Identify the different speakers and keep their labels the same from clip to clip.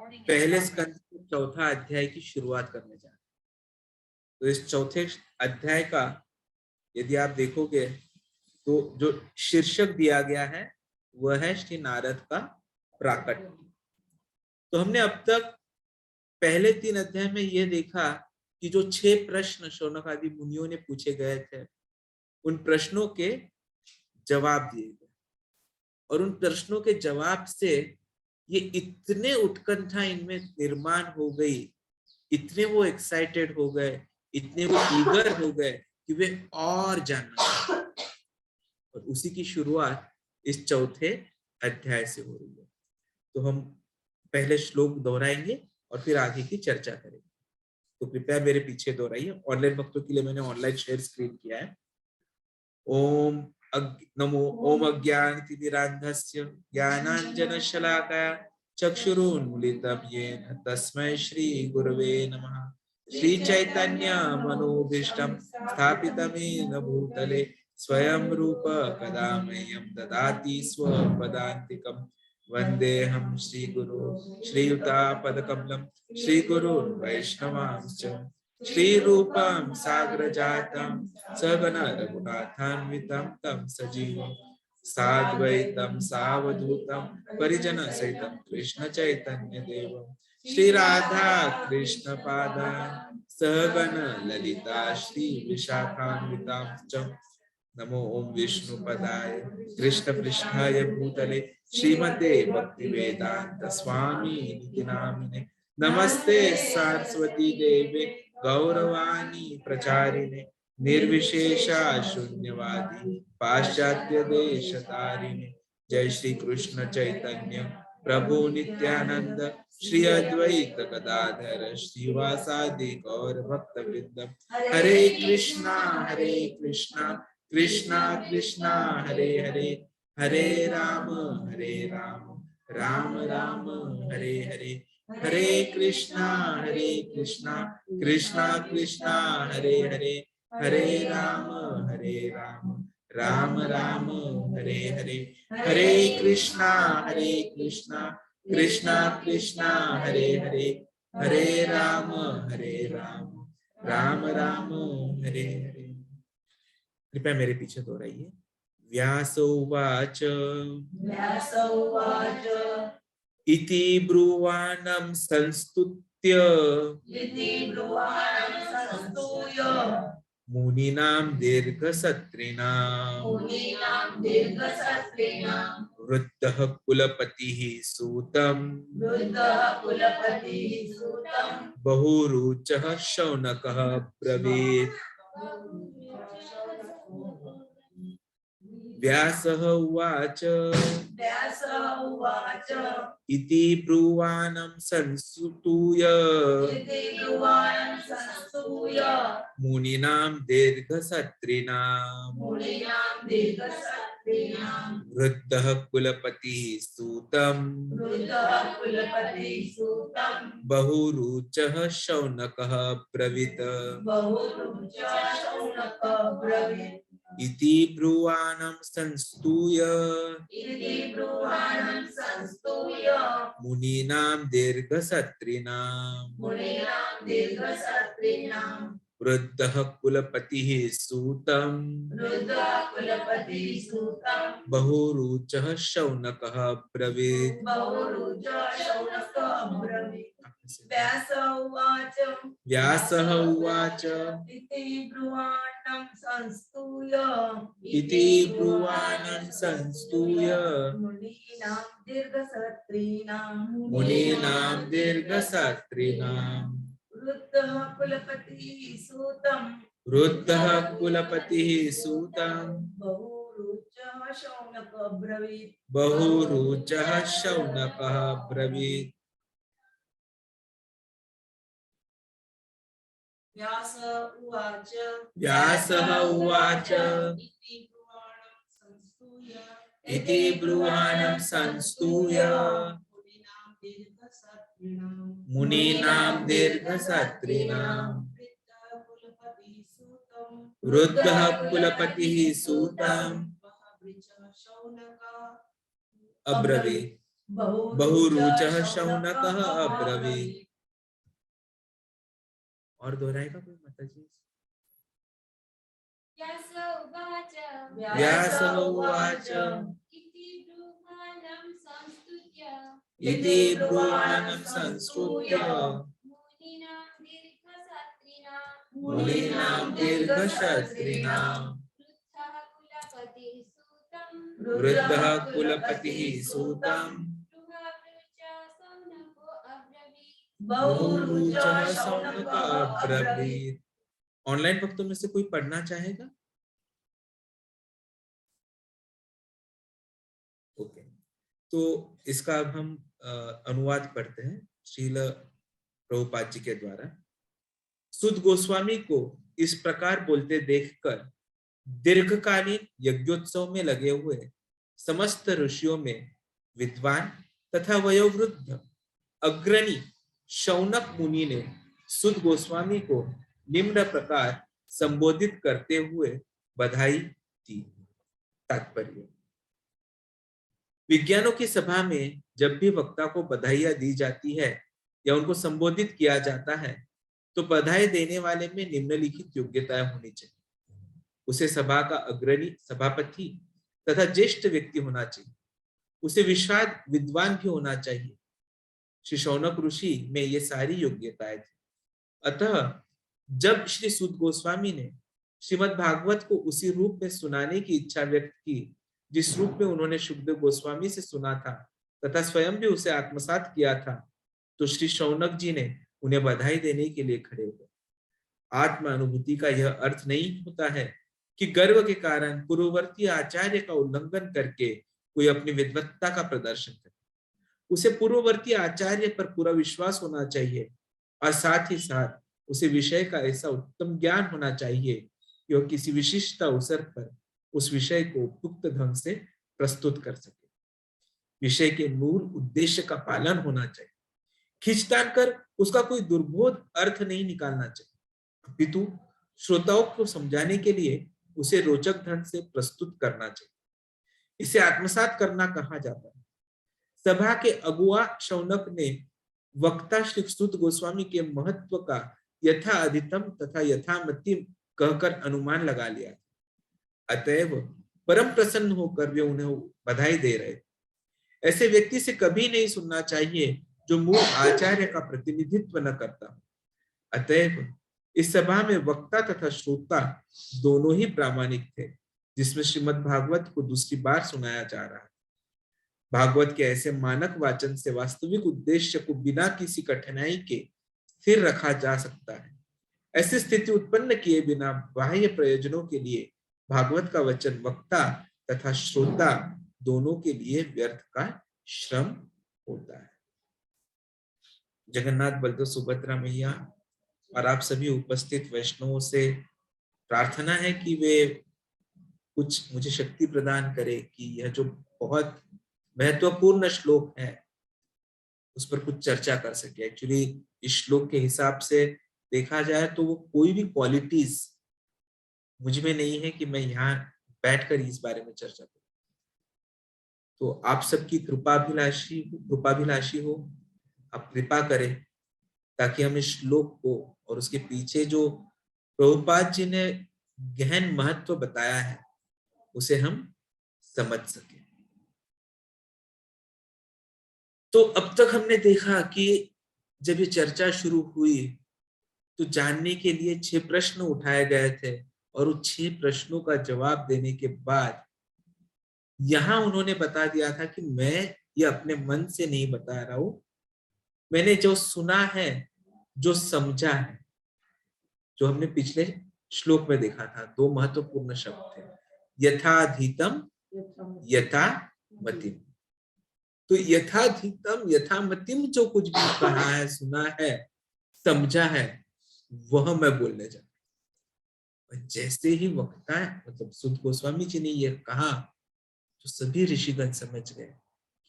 Speaker 1: पहले स्कंद के चौथा अध्याय की शुरुआत करने जा रहे हैं। तो इस चौथे अध्याय का यदि आप देखोगे तो जो शीर्षक दिया गया है वह है श्री नारद का प्राकट्य। तो हमने अब तक पहले 3 अध्याय में यह देखा कि जो 6 प्रश्न शौनक आदि मुनियों ने पूछे गए थे उन प्रश्नों के जवाब दिए गए और उन प्रश्नों के जवाब से ये इतने उत्कंठा इनमें निर्माण हो गई, इतने वो एक्साइटेड हो गए, इतने वो ईगर हो गए कि वे और जानना चाहते। और उसी की शुरुआत इस चौथे अध्याय से हो रही है। तो हम पहले श्लोक दोहराएंगे और फिर आगे की चर्चा करेंगे। तो कृपया मेरे पीछे दोहराइए। ऑनलाइन भक्तों के लिए मैंने ऑनलाइन शेयर स्क्रीन किया है। ओम नमो ओम अज्ञानतिमिरान्धस्य ज्ञानाञ्जनशलाकया चक्षुरुन्मीलितं येन तस्मै श्री गुरवे नमः। श्री चैतन्य मनोभीष्टं स्थापितं येन भूतले स्वयं रूप कदा मह्यं ददाति स्वपदान्तिकं। वन्देऽहं श्रीगुरो श्रीयुतापदकमलं श्रीगुरुन् वैष्णवांश्च श्रीरूपं साग्रजातं सगण रघुनाथान्वितं तं सजीवं साद्वैतं सावधूतं परिजनसहितं कृष्ण चैतन्य देवं श्री राधा कृष्ण पादान् सहगण ललिता श्री विशाखान्वितां च। नमो ओम विष्णुपदाय कृष्ण पृष्ठाय भूतले श्रीमते भक्ति वेदांत स्वामी निति नामिने नमस्ते सरस्वती देवे गौरवाणी प्रचारिणे निर्विशेषा शून्यवादी पाश्चात्य देश तारिणे। जय श्री कृष्ण चैतन्य प्रभु नित्यानंद श्री अद्वैत गदाधर श्रीवासादि गौर भक्त वृंद। हरे कृष्णा कृष्णा कृष्णा हरे हरे हरे राम राम राम हरे हरे। हरे कृष्णा कृष्णा कृष्णा हरे हरे हरे राम राम राम हरे हरे। हरे कृष्णा कृष्णा कृष्णा हरे हरे हरे राम राम राम हरे हरे। कृपया मेरे पीछे दोहराइए। व्यासोवाच इति ब्रुवाणं संस्तुत्य मुनीनां दीर्घसत्रिणां वृद्धः कुलपतिः सूतं बहुरुचः शौनकः ब्रवीत्। व्यासः उवाच इति ब्रुवाणं संस्तूय मुनीनां दीर्घसत्रिणां वृद्धः कुलपतिः सूतं बहुरुचः शौनकः ब्रवीत्। इति ब्रुवाणं संस्तूय मुनीनां दीर्घसत्रिणां वृद्धः कुलपतिः सूतं बहुरुचः शौनकः ब्रवीत्। व्यासः उवाच इति ब्रुवाणं संस्तूय मुनीनां दीर्घसत्रिणां वृद्धः कुलपतिः सूतं बहुरुचः शौनकः ब्रवीत्। व्यासः उवाच इति ब्रुवाणं संस्तूय मुनीनां दीर्घसत्रिणां वृद्धः कुलपतिः सूतं अब्रवीत्। बहुरुचः शौनकः अब्रवीत्। और दोहराएगा कोई माता जी? व्यास उवाच इति ब्रुवाणं संस्तुत्य मुनीनां दीर्घशत्रिणां वृद्धः कुलपतिः सूतं बहुरुचः शौनकः अब्रवीत्। ऑनलाइन भक्तों में से कोई पढ़ना चाहेगा? ओके, तो इसका अब हम अनुवाद पढ़ते हैं श्रील प्रभुपाद जी के द्वारा। सुत गोस्वामी को इस प्रकार बोलते देखकर दीर्घकालीन यज्ञोत्सव में लगे हुए समस्त ऋषियों में विद्वान तथा वयोवृद्ध अग्रणी शौनक मुनि ने सुत गोस्वामी को निम्न प्रकार संबोधित करते हुए बधाई दी। तात्पर्य: विज्ञानों की सभा में जब भी वक्ता को बधाइयां दी जाती है या उनको संबोधित किया जाता है तो बधाई देने वाले में निम्नलिखित योग्यताएं होनी चाहिए। उसे सभा का अग्रणी सभापति तथा ज्येष्ठ व्यक्ति होना चाहिए। उसे विशाद विद्वान भी होना चाहिए। श्री शौनक ऋषि में ये सारी योग्यताएं थी। अतः जब श्री सुत गोस्वामी ने श्रीमद् भागवत को उसी रूप में सुनाने की इच्छा व्यक्त की जिस रूप में उन्होंने सुखदेव गोस्वामी से सुना था तथा स्वयं भी उसे आत्मसात किया था, तो श्री शौनक जी ने उन्हें बधाई देने के लिए खड़े हुए। आत्म अनुभूति का यह अर्थ नहीं होता है कि गर्व के कारण पूर्ववर्ती आचार्य का उल्लंघन करके कोई अपनी विद्वत्ता का प्रदर्शन करे। उसे पूर्ववर्ती आचार्य पर पूरा विश्वास होना चाहिए और साथ ही साथ उसे विषय का ऐसा उत्तम ज्ञान होना चाहिए कि वह किसी विशिष्ट अवसर पर उस विषय को उपयुक्त ढंग से प्रस्तुत कर सके। विषय के मूल उद्देश्य का पालन होना चाहिए। खींचतान कर उसका कोई दुर्बोध अर्थ नहीं निकालना चाहिए, अपितु श्रोताओं को समझाने के लिए उसे रोचक ढंग से प्रस्तुत करना चाहिए। इसे आत्मसात करना कहा जाता है। सभा के अगुआ शौनक ने वक्ता श्री सुत गोस्वामी के महत्व का यथा अधितम तथा यथामतिम कहकर अनुमान लगा लिया। अतएव परम प्रसन्न होकर वे उन्हें बधाई दे रहे। ऐसे व्यक्ति से कभी नहीं सुनना चाहिए जो मूल आचार्य का प्रतिनिधित्व न करता। अतएव इस सभा में वक्ता तथा श्रोता दोनों ही प्रामाणिक थे, जिसमें श्रीमद् भागवत को दूसरी बार सुनाया जा रहा है। भागवत के ऐसे मानक वाचन से वास्तविक उद्देश्य को बिना किसी कठिनाई के स्थिर रखा जा सकता है। ऐसी स्थिति उत्पन्न किए बिना बाह्य प्रयोजनों के लिए भागवत का वचन वक्ता तथा श्रोता दोनों के लिए व्यर्थ का श्रम होता है। जगन्नाथ बलदेव सुभद्रा मैया और आप सभी उपस्थित वैष्णवों से प्रार्थना है कि वे कुछ मुझे शक्ति प्रदान करे कि यह जो बहुत महत्वपूर्ण श्लोक है उस पर कुछ चर्चा कर सके। एक्चुअली इस श्लोक के हिसाब से देखा जाए तो वो कोई भी क्वालिटीज मुझ में नहीं है कि मैं यहाँ बैठकर इस बारे में चर्चा करूं। तो आप सबकी कृपाभिलाषी हो, आप कृपा करें ताकि हम इस श्लोक को और उसके पीछे जो प्रभुपाद जी ने गहन महत्व बताया है उसे हम समझ सके। तो अब तक हमने देखा कि जब ये चर्चा शुरू हुई तो जानने के लिए 6 प्रश्न उठाए गए थे और उन 6 प्रश्नों का जवाब देने के बाद यहां उन्होंने बता दिया था कि मैं ये अपने मन से नहीं बता रहा हूं, मैंने जो सुना है, जो समझा है, जो हमने पिछले श्लोक में देखा था। 2 महत्वपूर्ण शब्द थे, यथाधीतम यथामतिम। तो यथाधीतम यथामतिम जो कुछ भी कहा है, सुना है, समझा है, वह मैं बोलने जा रहा हूं। जैसे ही वक्ता मतलब सुत गोस्वामी जी ने यह कहा तो सभी ऋषिगण समझ गए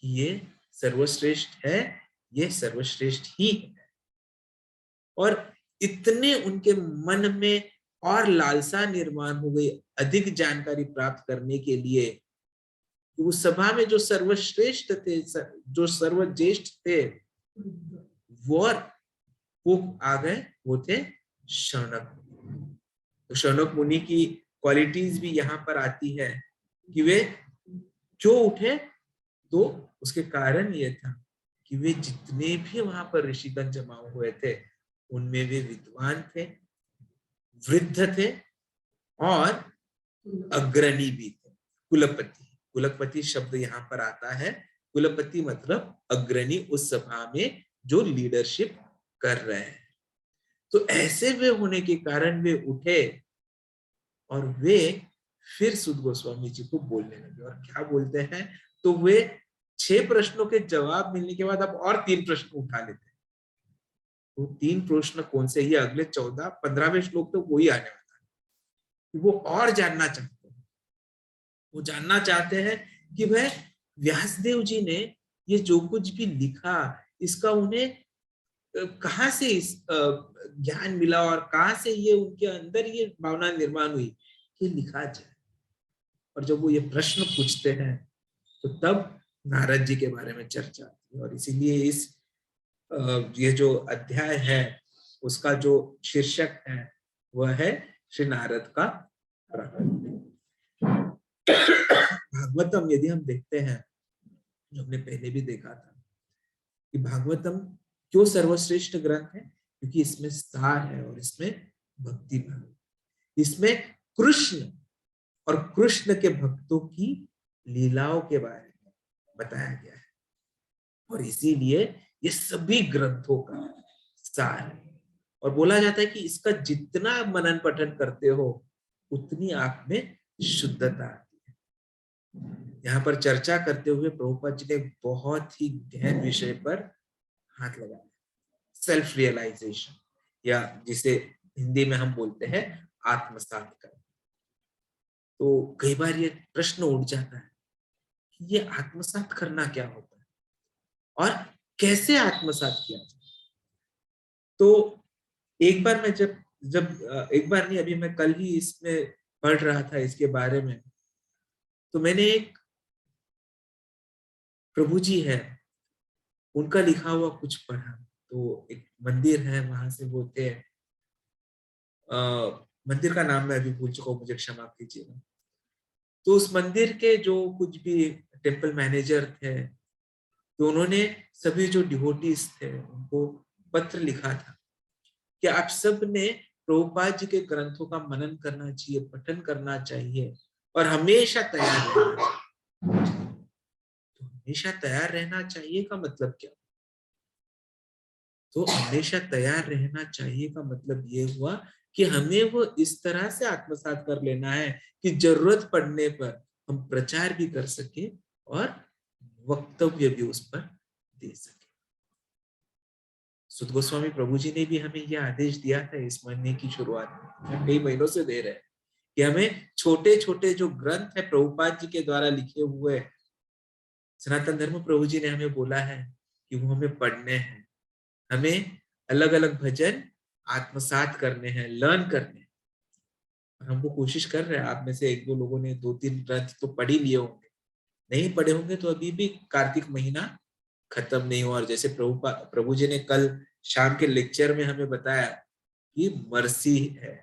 Speaker 1: कि ये सर्वश्रेष्ठ है, ये सर्वश्रेष्ठ ही है। और इतने उनके मन में और लालसा निर्माण हो गई अधिक जानकारी प्राप्त करने के लिए उस सभा में जो सर्वश्रेष्ठ थे, जो सर्वज्येष्ठ थे, वो आ गए, वो थे शौनक। तो शौनक मुनि की क्वालिटीज भी यहाँ पर आती है कि वे क्यों उठे, तो उसके कारण ये था कि वे जितने भी वहां पर ऋषिगण जमा हुए थे, उनमें वे विद्वान थे, वृद्ध थे और अग्रणी भी थे। कुलपति, कुलपति शब्द यहाँ पर आता है। कुलपति मतलब अग्रणी, उस सभा में जो लीडरशिप कर रहे हैं। तो ऐसे वे होने के कारण वे उठे और वे फिर सुद गोस्वामी जी को बोलने लगे। और क्या बोलते हैं, तो वे 6 प्रश्नों के जवाब मिलने के बाद अब और 3 प्रश्न उठा लेते हैं। तो 3 प्रश्न कौन से, ये अगले 14-15वें श्लोक तो वही आने वाला है। वो और जानना चाहते हैं, वो जानना चाहते हैं कि वह व्यासदेव जी ने ये जो कुछ भी लिखा, इसका उन्हें कहाँ से इस ज्ञान मिला और कहाँ से ये उनके अंदर ये भावना निर्माण हुई कि लिखा जाए। और जब वो ये प्रश्न पूछते हैं तो तब नारद जी के बारे में चर्चा आती है। और इसीलिए इस ये जो अध्याय है उसका जो शीर्षक है वह है श्री नारद का प्रकट। भागवतम यदि हम देखते हैं, जो हमने पहले भी देखा था कि भागवतम क्यों सर्वश्रेष्ठ ग्रंथ है, क्योंकि इसमें सार है और इसमें भक्ति भाव, इसमें कृष्ण और कृष्ण के भक्तों की लीलाओं के बारे में बताया गया है। और इसीलिए ये सभी ग्रंथों का सार है। और बोला जाता है कि इसका जितना मनन पठन करते हो उतनी आप में शुद्धता आती है। यहाँ पर चर्चा करते हुए प्रभुपाद जी ने बहुत ही गहन विषय पर हाथ लगाया, सेल्फ रियलाइजेशन, या जिसे हिंदी में हम बोलते हैं आत्मसात करना। तो कई बार ये प्रश्न उठ जाता है कि ये आत्मसात करना क्या होता है और कैसे आत्मसात किया जाए। तो एक बार मैं जब एक बार नहीं, अभी मैं कल ही इसमें पढ़ रहा था इसके बारे में, तो मैंने एक प्रभु जी है उनका लिखा हुआ कुछ पढ़ा। तो एक मंदिर है, वहां से बोलते हैं, मंदिर का नाम मैं अभी भूल चुका हूँ, मुझे क्षमा कीजिएगा। तो उस मंदिर के जो कुछ भी टेम्पल मैनेजर थे, तो उन्होंने सभी जो डिवोटीज थे उनको पत्र लिखा था कि आप सब ने प्रभुपाद जी के ग्रंथों का मनन करना चाहिए, पठन करना चाहिए और हमेशा तैयार रहना। तो हमेशा तैयार रहना चाहिए का मतलब क्या? तो हमेशा तैयार रहना चाहिए का मतलब ये हुआ कि हमें वो इस तरह से आत्मसात कर लेना है कि जरूरत पड़ने पर हम प्रचार भी कर सके और वक्तव्य भी उस पर दे सके। सुद गोस्वामी प्रभु जी ने भी हमें यह आदेश दिया था इस महीने की शुरुआत में, कई महीनों से दे रहे हैं कि हमें छोटे छोटे जो ग्रंथ है प्रभुपाद जी के द्वारा लिखे हुए, सनातन धर्म प्रभु जी ने हमें बोला है कि वो हमें पढ़ने हैं, हमें अलग अलग भजन आत्मसात करने हैं, लर्न करने हैं। हम वो कोशिश कर रहे हैं। आप में से 1-2 लोगों ने 2-3 ग्रंथ तो पढ़ ही लिए होंगे, नहीं पढ़े होंगे तो अभी भी कार्तिक महीना खत्म नहीं हुआ। और जैसे प्रभु जी ने कल शाम के लेक्चर में हमें बताया कि मर्सी है,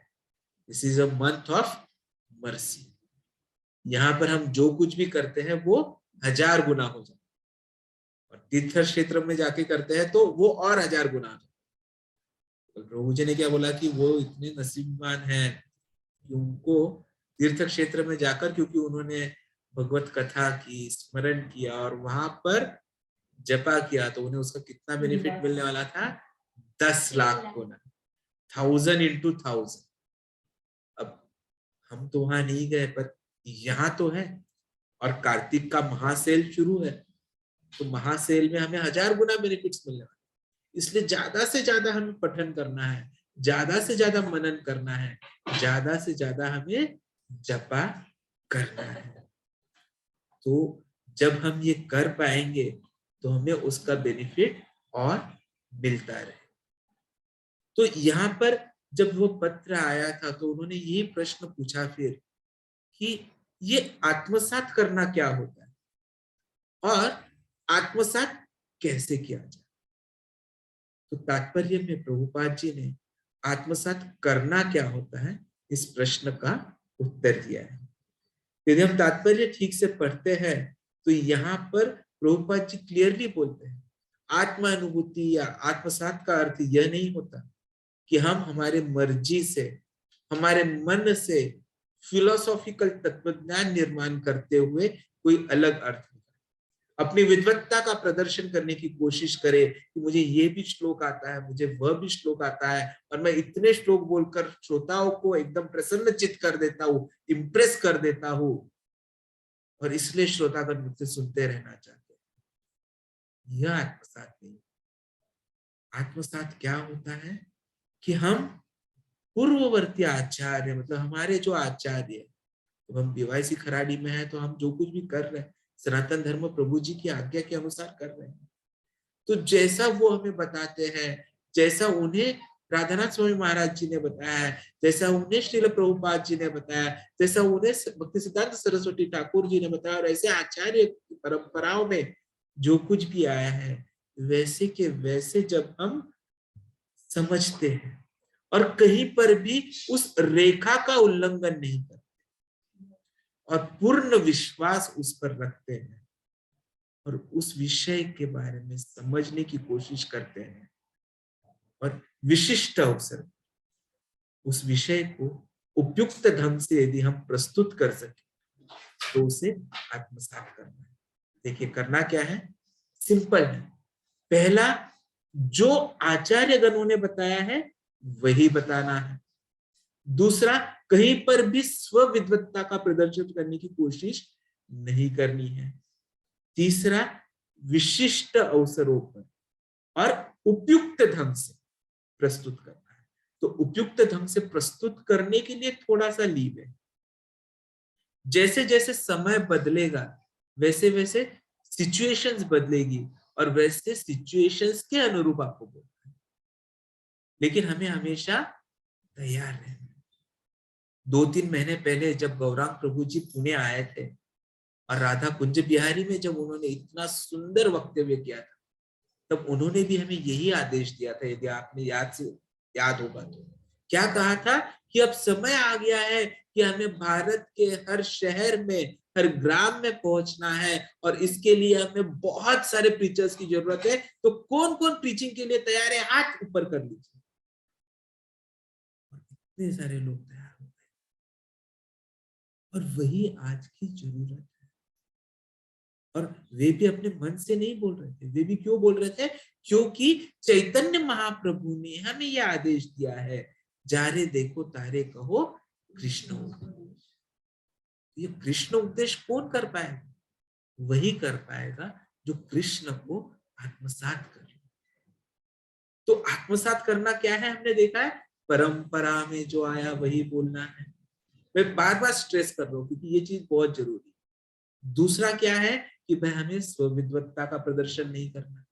Speaker 1: this is a month of mercy. यहाँ पर हम जो कुछ भी करते हैं वो 1000 गुना हो जाए, और तीर्थ क्षेत्र में जाके करते हैं तो वो और 1000 गुना हो जाए। तो प्रभु जी ने क्या बोला कि वो इतने नसीबवान हैं कि उनको तीर्थ क्षेत्र में जाकर, क्योंकि उन्होंने भगवत कथा की, स्मरण किया और वहां पर जपा किया, तो उन्हें उसका कितना बेनिफिट मिलने वाला था? 10 लाख गुना, 1000 into 1000। अब हम तो वहां नहीं गए, पर यहाँ तो है, और कार्तिक का महासेल शुरू है, तो महासेल में हमें 1000 गुना बेनिफिट्स मिलने वाले। इसलिए ज्यादा से ज्यादा हमें पठन करना है, ज्यादा से ज्यादा मनन करना है, ज्यादा से ज्यादा हमें जपा करना है। तो जब हम ये कर पाएंगे तो हमें उसका बेनिफिट और मिलता रहे। तो यहाँ पर जब वो पत्र आया था तो उन्होंने ये प्रश्न पूछा फिर कि ये आत्मसात करना क्या होता है। और आत्मसात कैसे किया जाए। तो तात्पर्य में प्रभुपाद जी ने आत्मसात करना क्या होता है इस प्रश्न का उत्तर दिया है। यदि हम तात्पर्य ठीक से पढ़ते हैं तो यहाँ पर प्रभुपाद जी क्लियरली बोलते हैं आत्मा अनुभूति या आत्मसात का अर्थ यह नहीं होता कि हम हमारे मर्जी से, हमारे मन से फिलोसॉफिकल तत्वज्ञान निर्माण करते हुए कोई अलग अर्थ, अपनी विद्वत्ता का प्रदर्शन करने की कोशिश करे कि मुझे ये भी श्लोक आता है, मुझे वह भी श्लोक आता है और मैं इतने श्लोक बोलकर श्रोताओं को एकदम प्रसन्नचित्त कर देता हूँ, इम्प्रेस कर देता हूँ और इसलिए श्रोतागण मुझसे सुनते रहना चाहते हैं। यह आत्मसात नहीं। आत्मसात क्या होता है कि हम पूर्ववर्ती आचार्य, मतलब हमारे जो आचार्य, जब हम बीवाईसी खराड़ी में है तो हम जो कुछ भी कर रहे हैं सनातन धर्म प्रभु जी की आज्ञा के अनुसार कर रहे हैं। तो जैसा वो हमें बताते हैं, जैसा उन्हें राधानाथ स्वामी महाराज जी ने बताया है, जैसा उन्हें श्रील प्रभुपाद जी ने बताया, जैसा उन्हें भक्ति सिद्धांत सरस्वती ठाकुर जी ने बताया, और ऐसे आचार्य परंपराओं में जो कुछ भी आया है वैसे के वैसे जब हम समझते हैं और कहीं पर भी उस रेखा का उल्लंघन नहीं करते और पूर्ण विश्वास उस पर रखते हैं और उस विषय के बारे में समझने की कोशिश करते हैं और विशिष्ट अवसर उस विषय को उपयुक्त ढंग से यदि हम प्रस्तुत कर सके तो उसे आत्मसात करना है। देखिए करना क्या है, सिंपल है। पहला, जो आचार्य गणों ने बताया है वही बताना है। दूसरा, कहीं पर भी स्व विद्वत्ता का प्रदर्शन करने की कोशिश नहीं करनी है। तीसरा, विशिष्ट अवसरों पर और उपयुक्त ढंग से प्रस्तुत करना है। तो उपयुक्त ढंग से प्रस्तुत करने के लिए थोड़ा सा लीव है। जैसे जैसे समय बदलेगा वैसे वैसे सिचुएशंस बदलेगी और वैसे सिचुएशंस के अनुरूप आपको बोलना है, लेकिन हमें हमेशा तैयार रहना। 2-3 महीने पहले जब गौरांग प्रभु जी पुणे आए थे और राधा कुंज बिहारी में जब उन्होंने इतना सुंदर वक्तव्य किया था, तब उन्होंने भी हमें यही आदेश दिया था, यदि आपने याद होगा तो। क्या कहा था कि अब समय आ गया है कि हमें भारत के हर शहर में, हर ग्राम में पहुंचना है और इसके लिए हमें बहुत सारे प्रीचर्स की जरूरत है। तो कौन कौन प्रीचिंग के लिए तैयार है, हाथ ऊपर कर लीजिए। इतने सारे लोग तैयार हो गए और वही आज की जरूरत है। और वे भी अपने मन से नहीं बोल रहे थे। वे भी क्यों बोल रहे थे? क्योंकि चैतन्य महाप्रभु ने हमें यह आदेश दिया है, जारे देखो तारे कहो कृष्ण उपदेश। ये कृष्ण उपदेश कौन कर पाएगा? वही कर पाएगा जो कृष्ण को आत्मसात कर। तो आत्मसात करना क्या है, हमने देखा है परंपरा में जो आया वही बोलना है। मैं बार बार स्ट्रेस कर रहा हूं क्योंकि ये चीज बहुत जरूरी है। दूसरा क्या है कि भाई हमें स्वविद्वत्ता का प्रदर्शन नहीं करना।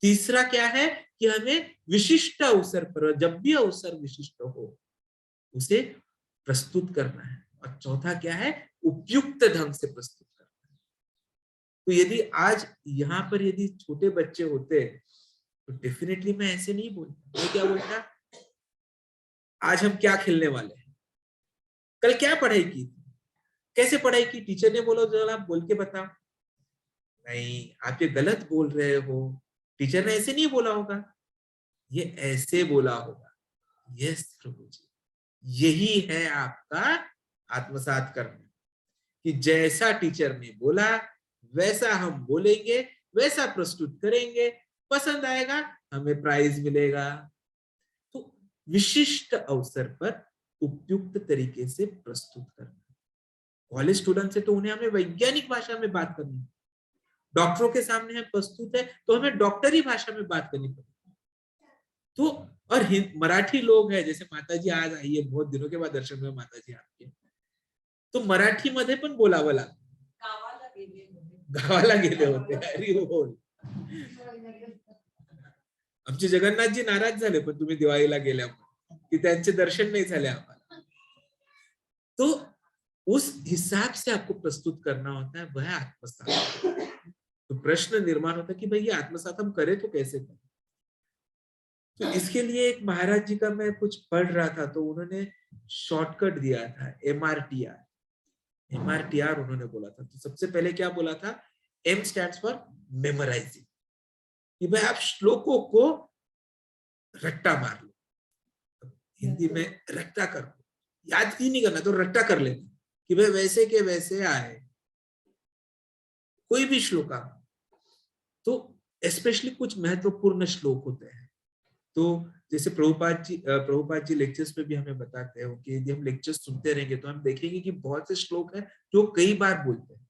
Speaker 1: तीसरा क्या है कि हमें विशिष्ट अवसर पर, जब भी अवसर विशिष्ट हो, उसे प्रस्तुत करना है। और चौथा क्या है, उपयुक्त ढंग से प्रस्तुत करना है। तो यदि आज यहाँ पर यदि छोटे बच्चे होते तो डेफिनेटली मैं ऐसे नहीं बोलता। मैं क्या बोलता, आज हम क्या खेलने वाले हैं, कल क्या पढ़ाई की, कैसे पढ़ाई की, टीचर ने बोला जरा आप बोल के बताओ। नहीं, आप ये गलत बोल रहे हो, टीचर ने ऐसे नहीं बोला होगा, ये ऐसे बोला होगा। यस प्रभु जी, यही है आपका आत्मसात करना, कि जैसा टीचर ने बोला वैसा हम बोलेंगे, वैसा प्रस्तुत करेंगे, पसंद आएगा हमें प्राइज मिलेगा। तो विशिष्ट अवसर पर उपयुक्त तरीके से प्रस्तुत करना। कॉलेज स्टूडेंट से तो उन्हें हमें वैज्ञानिक भाषा में बात करनी है, डॉक्टरों के सामने हम प्रस्तुत है तो हमें डॉक्टरी भाषा में बात करनी पड़ेगी। तो और मराठी लोग हैं, जैसे माताजी आज आई है, बहुत दिनों के बाद दर्शन हुए माताजी आपके, तो मराठी मध्ये पण बोलावं लागतं, गावाला गेले होते। हरी बोल। आमचे जगन्नाथजी नाराज झाले पण तुम्ही दिवाळीला गेल्यामुळे, की त्यांचे दर्शन नहीं झाले आम्हाला। तो उस हिसाब से आपको प्रस्तुत करना होता है, वह आत्मसात। तो प्रश्न निर्माण होता है कि भाई ये आत्मसात हम करें तो कैसे करें। तो इसके लिए एक महाराज जी का मैं कुछ पढ़ रहा था, तो उन्होंने शॉर्टकट दिया था, एमआरटीआर उन्होंने बोला था। तो सबसे पहले क्या बोला था, एम स्टैंड्स फॉर मेमोराइजिंग, कि भाई आप श्लोकों को रट्टा मार लो, हिंदी में रट्टा कर लो, याद ही नहीं करना तो रट्टा कर लेना कि भाई वैसे के वैसे आए कोई भी श्लोक आप। तो स्पेशली कुछ महत्वपूर्ण श्लोक होते हैं, तो जैसे प्रभुपाद जी लेक्चर्स में भी हमें बताते हैं कि यदि हम लेक्चर्स सुनते रहेंगे तो हम देखेंगे कि बहुत से श्लोक हैं जो कई बार बोलते हैं।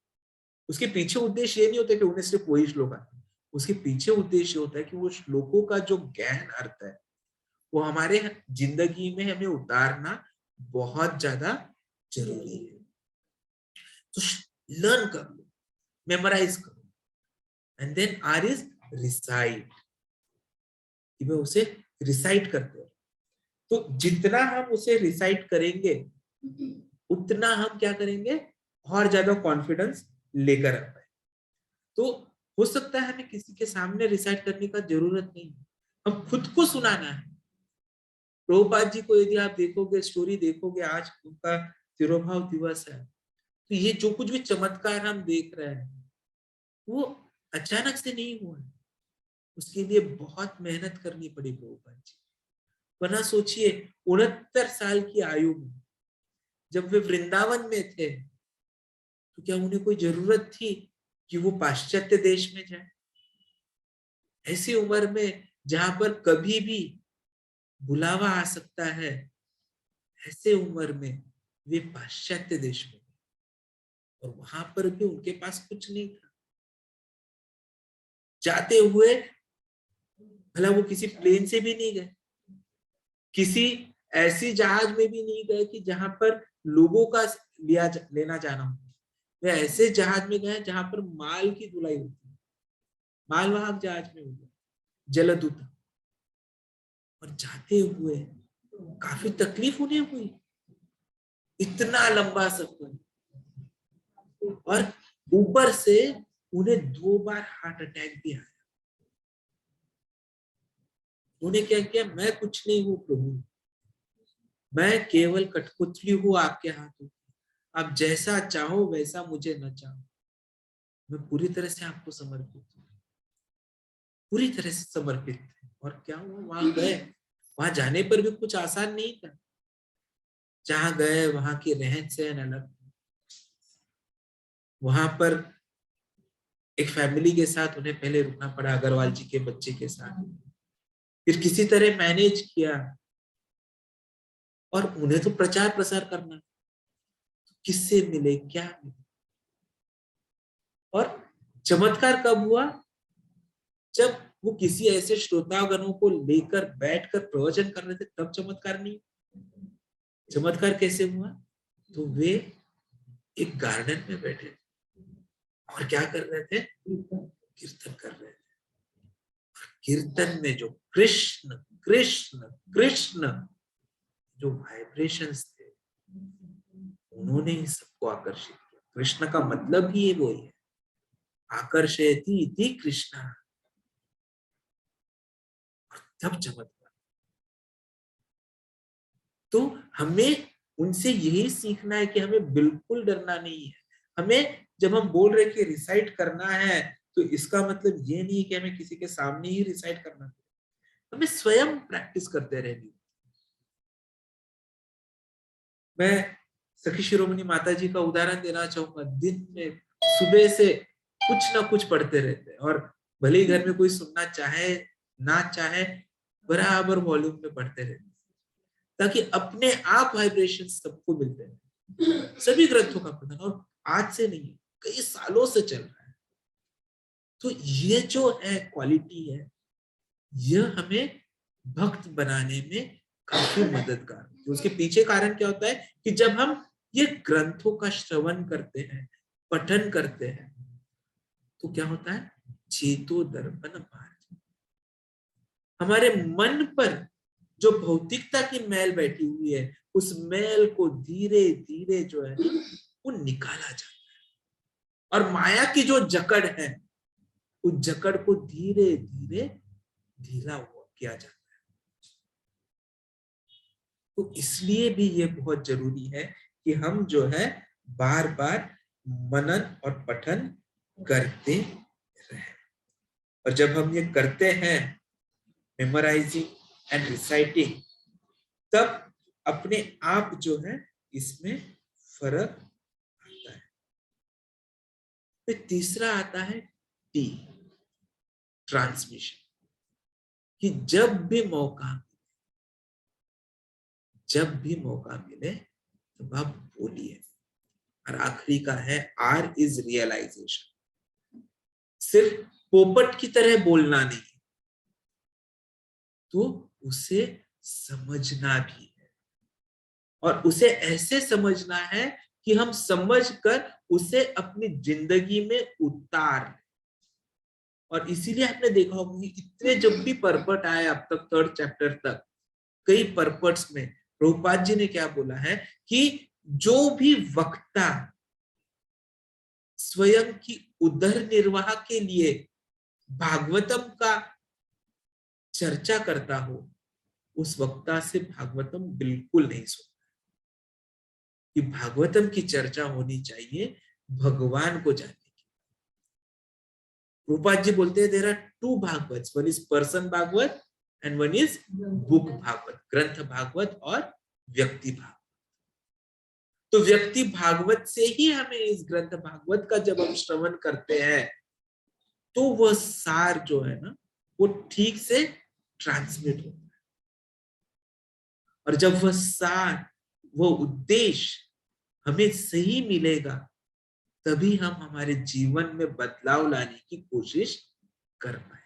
Speaker 1: उसके पीछे उद्देश्य ये नहीं होता कि उन्हें सिर्फ वही श्लोक आते हैं, उसके पीछे उद्देश्य होता है कि वो श्लोकों का जो गहन अर्थ है वो हमारे जिंदगी में हमें उतारना बहुत ज्यादा जरूरी है। तो लर्न कर लो, मेमोराइज करो, and then are is recite, कि मैं उसे रिसाइट करते हैं। तो जितना हम उसे रिसाइट करेंगे उतना हम क्या करेंगे, और ज्यादा कॉन्फिडेंस लेकर आ पाए। तो हो सकता है हमें किसी के सामने रिसाइट करने का जरूरत नहीं, हम खुद को सुनाना है। प्रभुपाद जी को यदि आप देखोगे, स्टोरी देखोगे, आज उनका तिरोभाव दिवस है, तो ये जो कुछ भी चमत्कार हम देख रहे हैं वो अचानक से नहीं हुआ है, उसके लिए बहुत मेहनत करनी पड़ी प्रभुपाद जी। वरना सोचिए 69 साल की आयु में जब वे वृंदावन में थे तो क्या उन्हें कोई जरूरत थी कि वो पाश्चात्य देश में जाए? ऐसी उम्र में जहां पर कभी भी बुलावा आ सकता है, ऐसे उम्र में वे पाश्चात्य देश में, और वहां पर भी उनके पास कुछ नहीं था। जाते हुए भला वो किसी प्लेन से भी नहीं गए, किसी ऐसी जहाज में भी नहीं गए कि जहां पर लोगों का लेना जाना हो। वे ऐसे जहाज में गए जहां पर माल की धुलाई होती है, मालवाहक जहाज में हुआ, जलदूत। और जाते हुए काफी तकलीफ उन्हें हुई, इतना लंबा सफर, और ऊपर से उन्हें 2 बार हार्ट अटैक भी आया। उन्हें क्या किया, मैं कुछ नहीं हूं प्रभु, मैं केवल कठपुतली हूं आपके हाथों, आप जैसा चाहो वैसा मुझे न चाहो, मैं पूरी तरह से आपको समर्पित हूँ, पूरी तरह से समर्पित। और क्या हुआ, वहां गए, वहां जाने पर भी कुछ आसान नहीं था। जहां गए वहां की रहन सहन अलग, वहां पर एक फैमिली के साथ उन्हें पहले रुकना पड़ा, अग्रवाल जी के बच्चे के साथ, फिर किसी तरह मैनेज किया। और उन्हें तो प्रचार प्रसार करना, किससे मिले, क्या मिले। और चमत्कार कब हुआ, जब वो किसी ऐसे श्रोतागणों को लेकर बैठकर प्रवचन कर रहे थे, तब चमत्कार नहीं। चमत्कार कैसे हुआ, तो वे एक गार्डन में बैठे और क्या कर रहे थे, कीर्तन कर रहे थे। कीर्तन में जो कृष्ण कृष्ण कृष्ण जो वाइब्रेशंस थे, उन्होंने ही सबको आकर्षित किया। कृष्ण का मतलब ही वो है, आकर्षयति इति कृष्ण। तब चमत्कार। तो हमें उनसे यही सीखना है कि हमें बिल्कुल डरना नहीं है। हमें जब हम बोल रहे कि रिसाइट करना है, तो इसका मतलब ये नहीं कि हमें किसी के सामने ही रिसाइट करना है, हमें स्वयं प्रैक्टिस करते रहनी। मैं सखी शिरोमणि माता जी का उदाहरण देना चाहूंगा। दिन में सुबह से कुछ ना कुछ पढ़ते रहते हैं, और भले ही घर में कोई सुनना चाहे ना चाहे, बराबर वॉल्यूम में पढ़ते रहते हैं, ताकि अपने आप वाइब्रेशन सबको मिलते हैं। सभी ग्रंथों का पठन, और आज से नहीं, कई सालों से चल रहा है। तो ये जो है क्वालिटी है, यह हमें भक्त बनाने में काफी मददगार है। तो उसके पीछे कारण क्या होता है कि जब हम ये ग्रंथों का श्रवण करते हैं, पठन करते हैं, तो क्या होता है, चेतो दर्पण मार्ग, हमारे मन पर जो भौतिकता की मैल बैठी हुई है, उस मैल को धीरे धीरे जो है वो निकाला जाता है। और माया की जो जकड़ है, उस जकड़ को धीरे धीरे ढीला हुआ किया जाता है। तो इसलिए भी ये बहुत जरूरी है कि हम जो है बार बार मनन और पठन करते रहें। और जब हम ये करते हैं, मेमोराइजिंग एंड रिसाइटिंग, तब अपने आप जो है इसमें फर्क आता है। फिर तीसरा आता है टी, ट्रांसमिशन, कि जब भी मौका मिले तब आप बोलिए। और आखिरी का है आर इज रियलाइजेशन। सिर्फ पोपट की तरह बोलना नहीं, तो उसे समझना भी है, और उसे ऐसे समझना है कि हम समझकर उसे अपनी जिंदगी में उतार। और इसीलिए आपने देखा होगा कि इतने जब भी पर्पट आए अब तक 3rd चैप्टर तक, कई पर्पट्स में प्रभुपाद जी ने क्या बोला है कि जो भी वक्ता स्वयं की उदर निर्वाह के लिए भागवतम का चर्चा करता हो, उस वक्ता से भागवतम बिल्कुल नहीं सुनता। कि भागवतम की चर्चा होनी चाहिए भगवान को जानने की। रूपाद जी बोलते हैं there are 2 Bhagavat, one is person Bhagavat and one is book Bhagavat, ग्रंथ भागवत और व्यक्ति भागवत। तो व्यक्ति भागवत से ही हमें इस ग्रंथ भागवत का जब हम श्रवण करते हैं, तो वह सार जो है ना वो ठीक से ट्रांसमिट होता है। और जब वह सार, वो उद्देश्य हमें सही मिलेगा, तभी हम हमारे जीवन में बदलाव लाने की कोशिश कर पाए।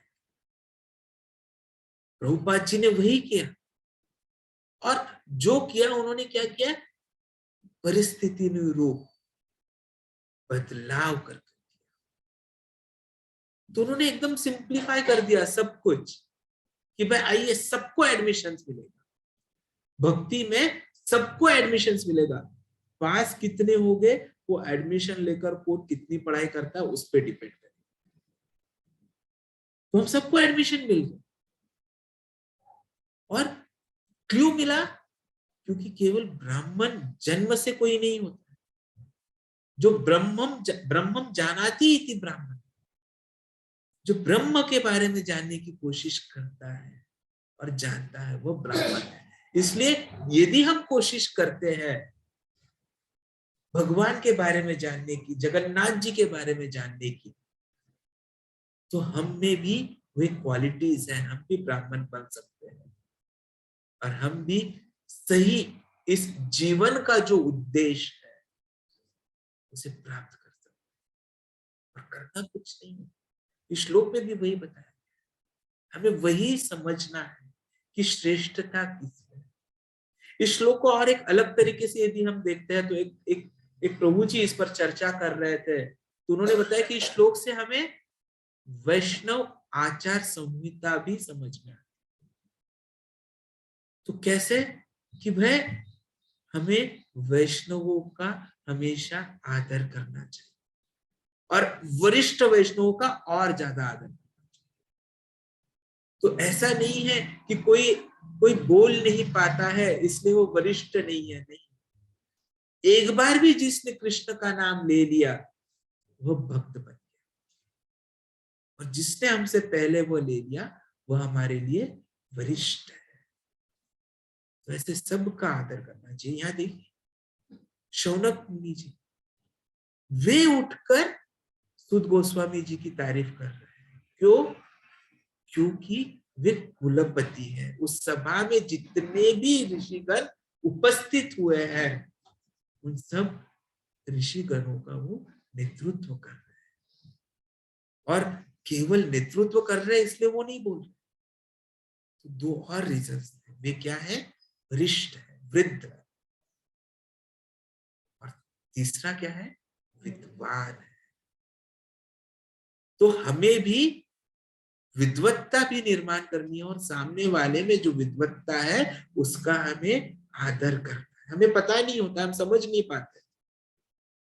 Speaker 1: प्रभुपाद जी ने वही किया, और जो किया उन्होंने क्या किया, परिस्थिति अनुरूप बदलाव कर दिया। तो उन्होंने एकदम सिंप्लीफाई कर दिया सब कुछ कि भाई आइए सबको एडमिशन मिलेगा, भक्ति में सबको एडमिशन मिलेगा। पास कितने हो गए वो एडमिशन लेकर कोर्ट कितनी पढ़ाई करता है उस पर डिपेंड करेगा। तो हम सबको एडमिशन मिल गया। और क्यों मिला? क्योंकि केवल ब्राह्मण जन्म से कोई नहीं होता। जो ब्रह्मम जानाति इति ब्राह्मण, जो ब्रह्म के बारे में जानने की कोशिश करता है और जानता है, वो ब्राह्मण है। इसलिए यदि हम कोशिश करते हैं भगवान के बारे में जानने की, जगन्नाथ जी के बारे में जानने की, तो हम में भी वही क्वालिटीज हैं, हम भी ब्राह्मण बन सकते हैं, और हम भी सही इस जीवन का जो उद्देश्य है उसे प्राप्त कर सकते हैं। और करना कुछ नहीं है, इस श्लोक में भी वही बताया, हमें वही समझना है कि श्रेष्ठता किसमें। इस श्लोक को और एक अलग तरीके से यदि हम देखते हैं, तो एक प्रभु जी इस पर चर्चा कर रहे थे, तो उन्होंने बताया कि इस श्लोक से हमें वैष्णव आचार संहिता भी समझना है। तो कैसे? कि भाई हमें वैष्णवों का हमेशा आदर करना चाहिए, और वरिष्ठ वैष्णवों का और ज्यादा आदर करना चाहिए। तो ऐसा नहीं है कि कोई बोल नहीं पाता है इसलिए वो वरिष्ठ नहीं है, नहीं। एक बार भी जिसने कृष्ण का नाम ले लिया वो भक्त बन गया, और जिसने हमसे पहले वो ले लिया वो हमारे लिए वरिष्ठ है। तो ऐसे सबका आदर करना चाहिए। यहाँ देखिए शौनक मुनि जी, वे उठकर सुद गोस्वामी जी की तारीफ कर रहे हैं। क्यों? क्योंकि वे कुलपति हैं। उस सभा में जितने भी ऋषिगण उपस्थित हुए हैं, उन सब ऋषिगणों का वो नेतृत्व कर रहे हैं, और केवल नेतृत्व कर रहे हैं इसलिए वो नहीं बोल रहे। तो 2 और रीजंस हैं। वे क्या है? वरिष्ठ है, वृद्ध है। और तीसरा क्या है? विद्वान है। तो हमें भी विद्वत्ता भी निर्माण करनी है, और सामने वाले में जो विद्वत्ता है उसका हमें आदर करना है। हमें पता नहीं होता, हम समझ नहीं पाते,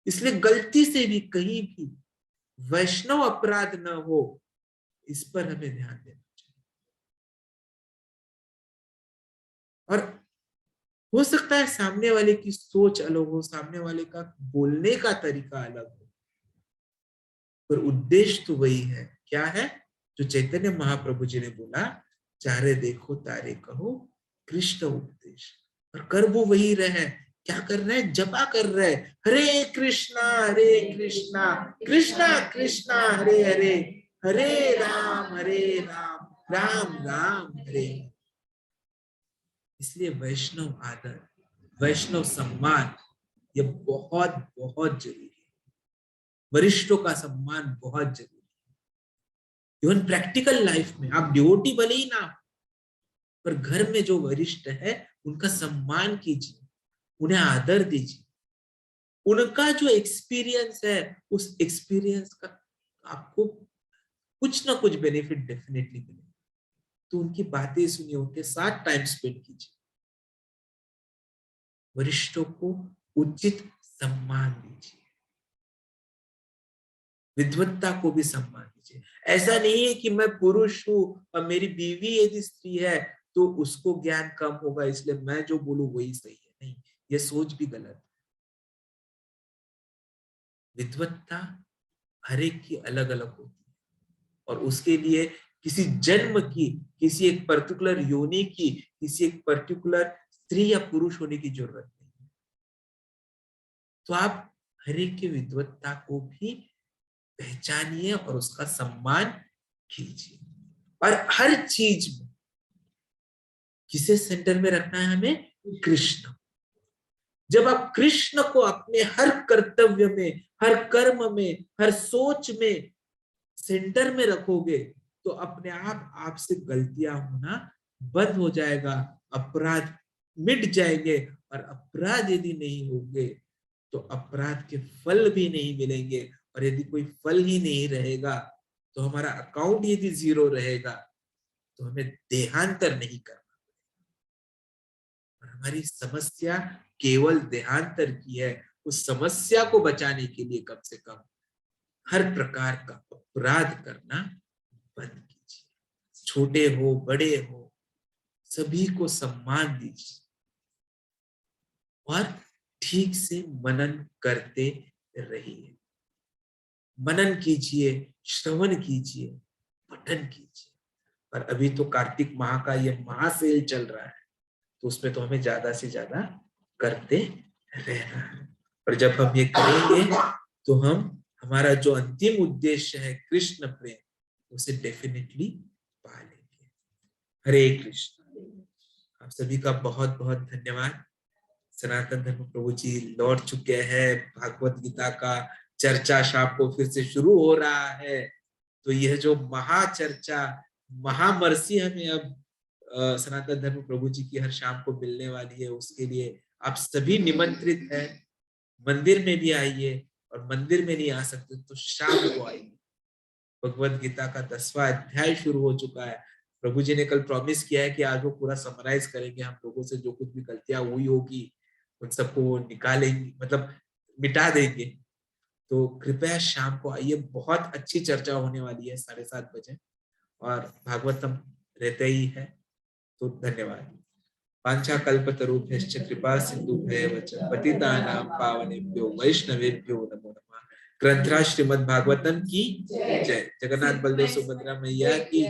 Speaker 1: इसलिए गलती से भी कहीं भी वैष्णव अपराध न हो, इस पर हमें ध्यान देना चाहिए। और हो सकता है सामने वाले की सोच अलग हो, सामने वाले का बोलने का तरीका अलग हो, पर उद्देश्य तो वही है। क्या है? जो चैतन्य महाप्रभु जी ने बोला, चारे देखो तारे कहो कृष्ण उपदेश, और कर वो वही रहे। क्या कर रहे हैं? जपा कर रहे हैं, हरे कृष्णा कृष्णा कृष्णा हरे हरे, हरे राम राम राम हरे। इसलिए वैष्णव आदर, वैष्णव सम्मान ये बहुत बहुत जरूरी है। वरिष्ठों का सम्मान बहुत जरूरी है। इवन प्रैक्टिकल लाइफ में आप डिवोटी भले ही ना, पर घर में जो वरिष्ठ है उनका सम्मान कीजिए, उन्हें आदर दीजिए। उनका जो एक्सपीरियंस है, उस एक्सपीरियंस का आपको कुछ ना कुछ बेनिफिट डेफिनेटली मिलेगा। तो उनकी बातें सुनिए, उनके साथ टाइम स्पेंड कीजिए। वरिष्ठों को उचित सम्मान दीजिए, विद्वत्ता को भी सम्मान दीजिए। ऐसा नहीं है कि मैं पुरुष हूं और मेरी बीवी यदि स्त्री है तो उसको ज्ञान कम होगा, इसलिए मैं जो बोलूं वही सही है। नहीं, ये सोच भी गलत है। विद्वत्ता हर एक की अलग अलग होती है, और उसके लिए किसी जन्म की, किसी एक पर्टिकुलर योनि की, किसी एक पर्टिकुलर स्त्री या पुरुष होने की जरूरत नहीं है। तो आप हर एक की विद्वत्ता को भी पहचानिए और उसका सम्मान कीजिए। और हर चीज में किसे सेंटर में रखना है? हमें कृष्ण। जब आप कृष्ण को अपने हर कर्तव्य में, हर कर्म में, हर सोच में सेंटर में रखोगे तो अपने आप आपसे गलतियां होना बंद हो जाएगा, अपराध मिट जाएंगे। और अपराध यदि नहीं होंगे तो अपराध के फल भी नहीं मिलेंगे, और यदि कोई फल ही नहीं रहेगा तो हमारा अकाउंट यदि जीरो रहेगा तो हमें देहांतर नहीं करना। और हमारी समस्या केवल देहांतर की है। उस समस्या को बचाने के लिए कम से कम हर प्रकार का अपराध करना बंद कीजिए। छोटे हो बड़े हो सभी को सम्मान दीजिए, और ठीक से मनन करते रहिए। मनन कीजिए, श्रवण कीजिए, पठन कीजिए। और अभी तो कार्तिक माह का ये महासेल चल रहा है, तो उसमें तो हमें ज्यादा से ज्यादा करते रहना है। और जब हम ये करेंगे तो हम हमारा जो अंतिम उद्देश्य है कृष्ण प्रेम, उसे डेफिनेटली पा लेंगे। हरे कृष्ण। आप सभी का बहुत बहुत धन्यवाद। सनातन धर्म प्रभु जी लौट चुके हैं। भागवत गीता का चर्चा शाम को फिर से शुरू हो रहा है। तो यह जो महाचर्चा, महामर्सी हमें अब सनातन धर्म प्रभु जी की हर शाम को मिलने वाली है, उसके लिए आप सभी निमंत्रित हैं। मंदिर में भी आइए, और मंदिर में नहीं आ सकते तो शाम को आइए। भगवत गीता का 10वां अध्याय शुरू हो चुका है। प्रभु जी ने कल प्रॉमिस किया है कि आज वो पूरा समराइज करेंगे। हम लोगों से जो कुछ भी गलतियां हुई होगी उन सबको निकालेंगे, मतलब मिटा देंगे। तो कृपया शाम को आइए, बहुत अच्छी चर्चा होने वाली है 7:30 बजे, और भागवतम रहते ही है। तो धन्यवाद। वाञ्छा कल्पतरुभ्यश्च कृपा सिन्धुभ्येव च पतितानां पावनेभ्यो वैष्णवेभ्यो नमो नमः। ग्रंथराज श्रीमद् भागवतम की जय। जगन्नाथ बलदेव सुभद्रा मैया की